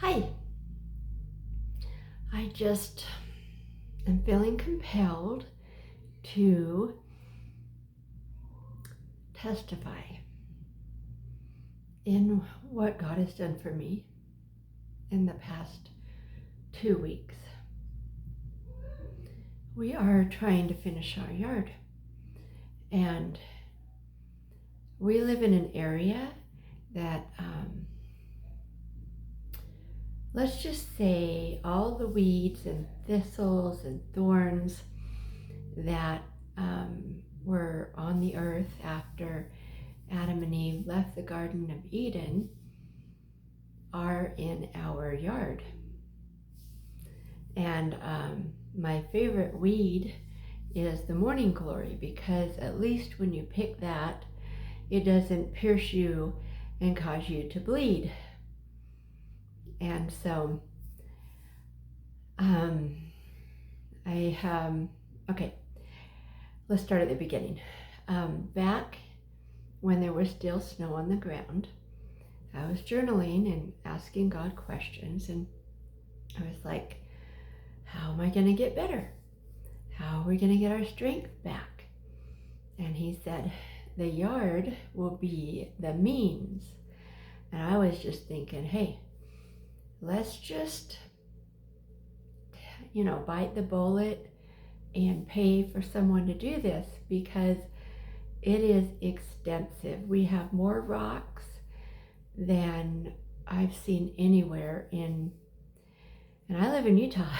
Hi, I just am feeling compelled to testify in what God has done for me in the past 2 weeks. We are trying to finish our yard, and we live in an area that, let's just say, all the weeds and thistles and thorns that were on the earth after Adam and Eve left the Garden of Eden are in our yard. And my favorite weed is the morning glory, because at least when you pick that, it doesn't pierce you and cause you to bleed. And so okay, let's start at the beginning. Back when there was still snow on the ground, I was journaling and asking God questions, and I was like, how am I going to get better? How are we going to get our strength back? And he said, the yard will be the means. And I was just thinking, hey, let's just, bite the bullet and pay for someone to do this, because it is extensive. We have more rocks than I've seen anywhere and I live in Utah.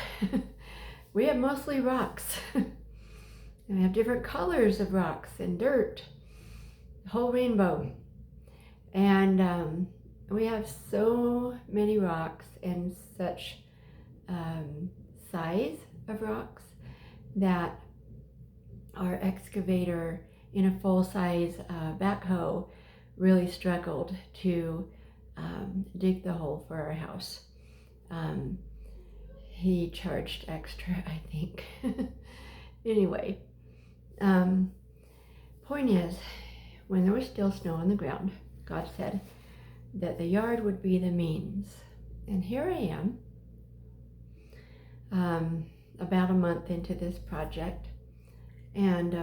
We have mostly rocks. And we have different colors of rocks and dirt, the whole rainbow. And we have so many rocks and such size of rocks that our excavator in a full-size backhoe really struggled to dig the hole for our house. He charged extra, I think. Anyway, point is, when there was still snow on the ground, God said that the yard would be the means. And here I am, about a month into this project, and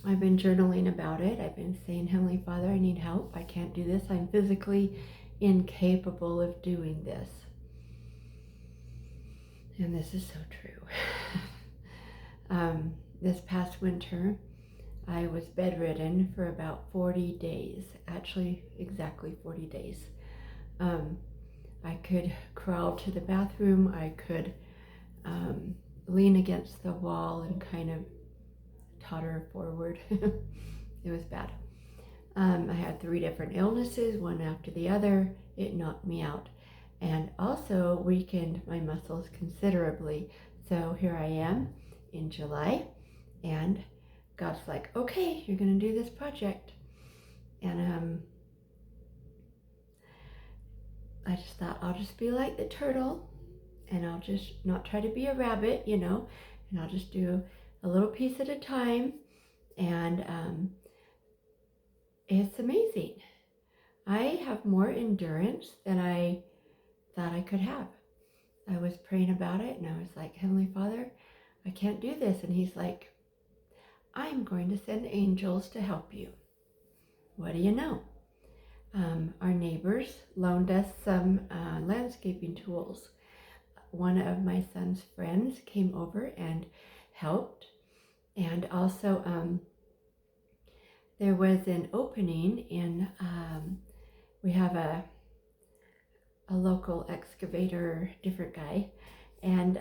I've been journaling about it. I've been saying, Heavenly Father, I need help. I can't do this. I'm physically incapable of doing this. And this is so true. This past winter, I was bedridden for about 40 days, actually exactly 40 days. I could crawl to the bathroom. I could lean against the wall and kind of totter forward. It was bad. I had 3 different illnesses, one after the other. It knocked me out and also weakened my muscles considerably. So here I am in July, and God's like, okay, you're going to do this project. And I just thought, I'll just be like the turtle, and I'll just not try to be a rabbit, and I'll just do a little piece at a time. And it's amazing. I have more endurance than I thought I could have. I was praying about it, and I was like, Heavenly Father, I can't do this. And he's like, I'm going to send angels to help you. What do you know? Our neighbors loaned us some landscaping tools. One of my son's friends came over and helped. And also there was an opening in, we have a local excavator, different guy, and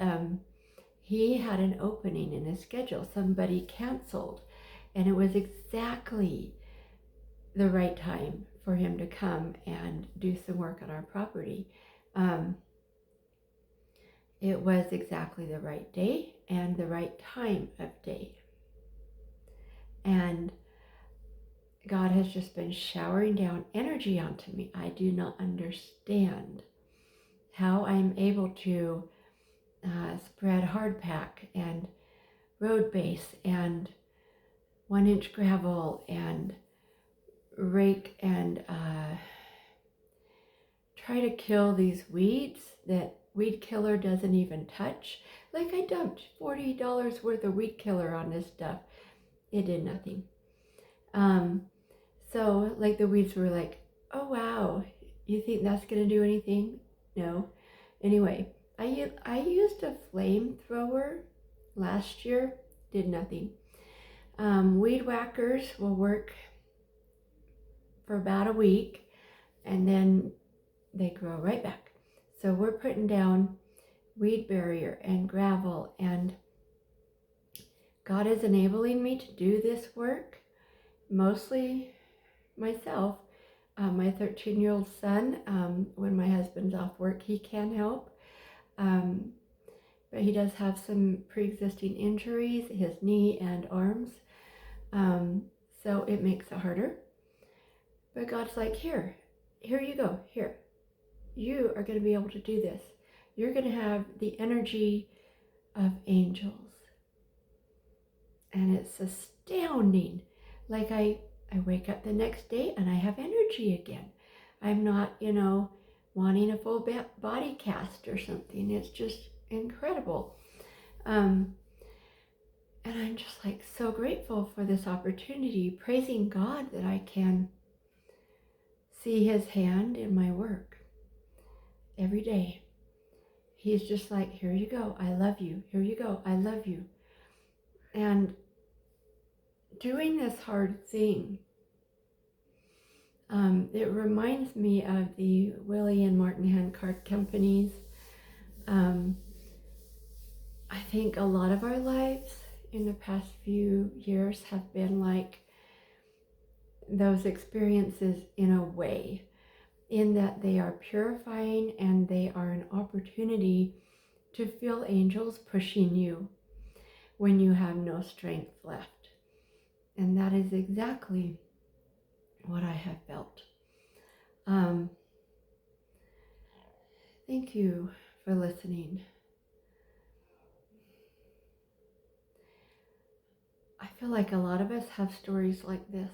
he had an opening in his schedule. Somebody canceled, and it was exactly the right time for him to come and do some work on our property. It was exactly the right day and the right time of day. And God has just been showering down energy onto me. I do not understand how I'm able to spread hard pack and road base and 1-inch gravel and rake and try to kill these weeds that weed killer doesn't even touch. Like I dumped $40 worth of weed killer on this stuff. It did nothing. So like the weeds were like, oh wow, you think that's gonna do anything? No. Anyway, I used a flamethrower last year, did nothing. Weed whackers will work for about a week and then they grow right back. So we're putting down weed barrier and gravel, and God is enabling me to do this work, mostly myself. My 13-year-old son, when my husband's off work, he can help. But he does have some pre-existing injuries, his knee and arms. So it makes it harder. But God's like, here you go, here. You are going to be able to do this. You're going to have the energy of angels. And it's astounding. Like I wake up the next day and I have energy again. I'm not, wanting a full body cast or something. It's just incredible. And I'm just like so grateful for this opportunity, praising God that I can see his hand in my work every day. He's just like, here you go, I love you. Here you go, I love you. And doing this hard thing, it reminds me of the Willie and Martin Handcart companies. I think a lot of our lives in the past few years have been like those experiences in a way, in that they are purifying and they are an opportunity to feel angels pushing you when you have no strength left. And that is exactly what I have felt. Thank you for listening. I feel like a lot of us have stories like this,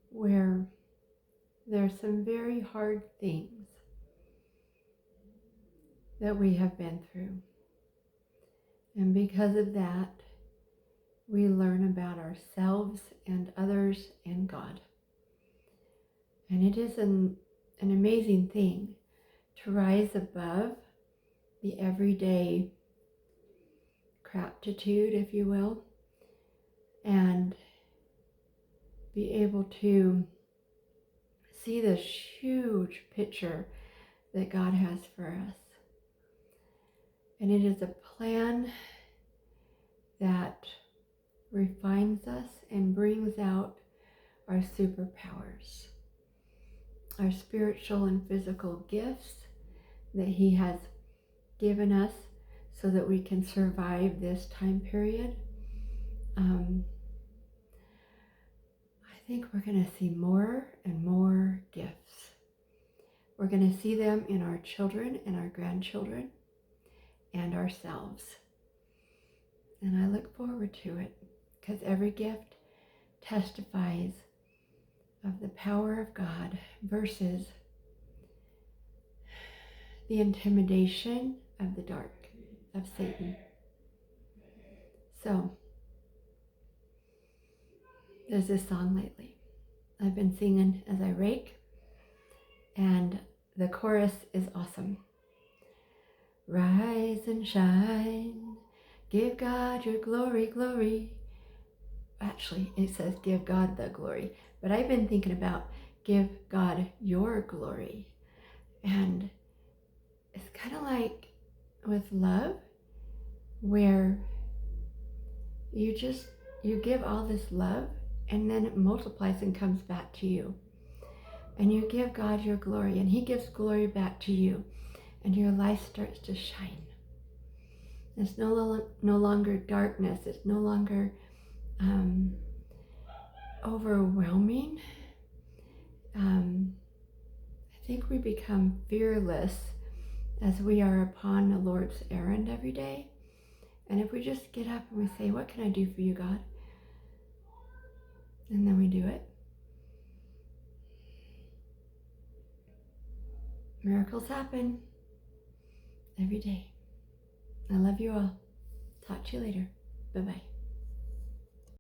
where there's some very hard things that we have been through. And because of that, we learn about ourselves and others and God. And it is an amazing thing to rise above the everyday craptitude, if you will, and be able to see this huge picture that God has for us. And it is a plan that refines us and brings out our superpowers, our spiritual and physical gifts that he has given us so that we can survive this time period. I think we're going to see more and more gifts. We're going to see them in our children and our grandchildren and ourselves. And I look forward to it, because every gift testifies of the power of God versus the intimidation of the dark, of Satan. So, there's this song lately I've been singing as I rake, and the chorus is awesome. Rise and shine, give God your glory, glory. Actually, it says give God the glory, but I've been thinking about give God your glory. And it's kind of like with love, where you give all this love, and then it multiplies and comes back to you. And you give God your glory, and he gives glory back to you, and your life starts to shine. It's no longer darkness. It's no longer overwhelming. I think we become fearless as we are upon the Lord's errand every day. And if we just get up and we say, what can I do for you, God? And then we do it. Miracles happen every day. I love you all. Talk to you later. Bye-bye.